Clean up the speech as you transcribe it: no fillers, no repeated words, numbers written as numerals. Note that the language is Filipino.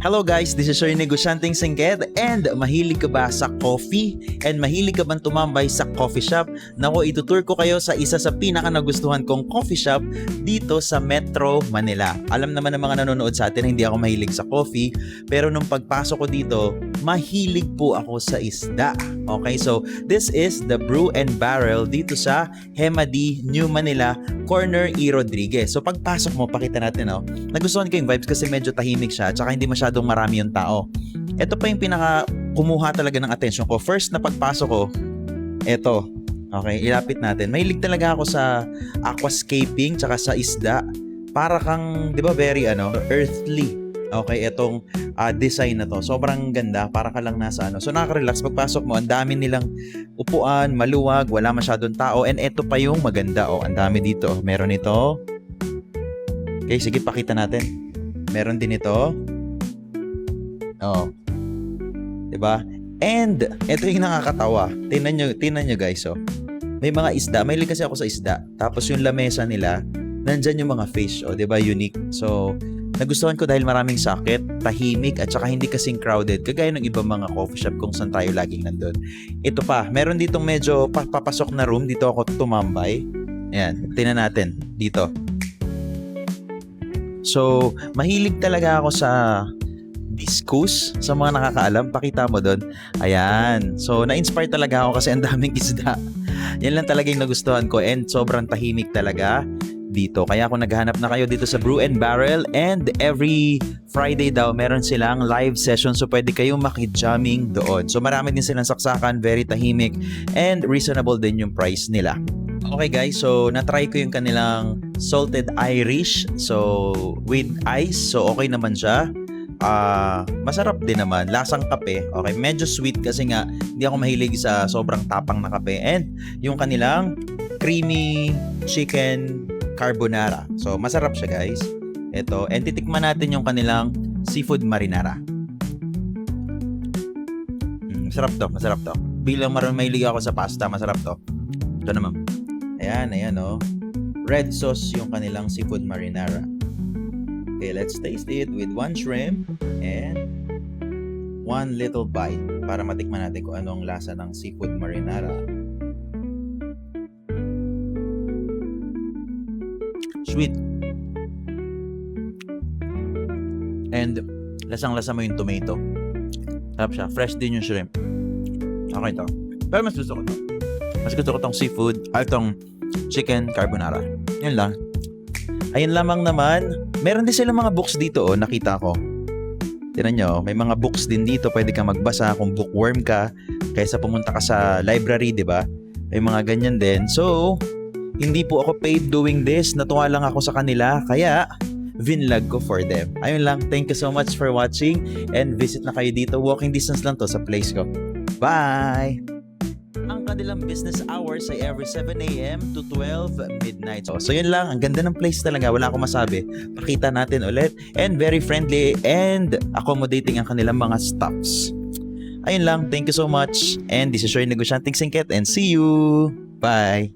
Hello guys, this is your negosyanteng Singked, and mahilig ka ba sa coffee? And mahilig ka bang tumambay sa coffee shop? Nako, itutour ko kayo sa isa sa pinaka nagustuhan kong coffee shop dito sa Metro Manila. Alam naman ng mga nanonood sa atin, hindi ako mahilig sa coffee, pero nung pagpasok ko dito, mahilig po ako sa isda. Okay, so this is the Brew and Barrel dito sa Hemadi, New Manila, Corner E. Rodriguez. So pagpasok mo, pakita natin, nagustuhan ko yung vibes kasi medyo tahimik siya, tsaka hindi masyadong marami yung tao. Ito pa yung pinaka kumuha talaga ng attention ko. First na pagpasok ko, ito. Okay, ilapit natin. Mahilig talaga ako sa aquascaping tsaka sa isda. Para kang, di ba, very earthly. Okay, itong design na to. Sobrang ganda. Para ka lang nasa So nakaka-relax. Pagpasok mo, ang dami nilang upuan, maluwag, wala masyadong tao. And ito pa yung maganda. Ang dami dito. Meron ito. Okay, sige, pakita natin. Meron din ito. Diba? And ito yung nakakatawa. Tingnan nyo guys, may mga isda. Mahilig kasi ako sa isda. Tapos yung lamesa nila, nandyan yung mga fish, diba? Unique. So, nagustuhan ko dahil maraming sakit, tahimik, at saka hindi kasing crowded. Kagaya ng ibang mga coffee shop kung saan tayo laging nandun. Ito pa, meron ditong medyo papasok na room. Dito ako tumambay. Ayan, tingnan natin. Dito. So, mahilig talaga ako sa discus. Sa mga nakakaalam, pakita mo doon. Ayan. So, na-inspire talaga ako kasi ang daming isda. Yan lang talaga yung nagustuhan ko, and sobrang tahimik talaga dito. Kaya kung naghahanap na kayo dito sa Brew and Barrel, and every Friday daw, meron silang live session, so pwede kayong maki-jamming doon. So, marami din silang saksakan, very tahimik, and reasonable din yung price nila. Okay guys, so na-try ko yung kanilang salted Irish, so with ice, so okay naman siya. Masarap din naman, lasang kape. Okay, medyo sweet kasi nga hindi ako mahilig sa sobrang tapang na kape. And yung kanilang creamy chicken carbonara, so masarap siya guys. Ito, and titikman natin yung kanilang seafood marinara. Masarap to. Bilang mahilig ako sa pasta, masarap to. Ito naman. Ayan, red sauce yung kanilang seafood marinara. Okay, let's taste it with one shrimp and one little bite para matikman natin kung anong lasa ng seafood marinara. Sweet. And lasang-lasa mo yung tomato. Sarap siya. Fresh din yung shrimp. Okay to. Pero mas gusto ko to. Mas gusto ko tong seafood, itong chicken carbonara. Yun lang. Ayun lamang naman. Meron din silang mga books dito, nakita ko. Tingnan nyo, may mga books din dito. Pwede kang magbasa kung bookworm ka, kaysa pumunta ka sa library, di ba? May mga ganyan din. So, hindi po ako paid doing this. Natuwa lang ako sa kanila, kaya vinlog ko for them. Ayun lang. Thank you so much for watching, and visit na kayo dito. Walking distance lang to sa place ko. Bye! Ang kanilang business hours ay every 7 a.m. to 12 midnight. So yun lang, ang ganda ng place talaga, wala akong masabi. Pakita natin ulit, and very friendly and accommodating ang kanilang mga staffs. Ayun lang, thank you so much, and this is your negosyanteng Singked, and see you! Bye!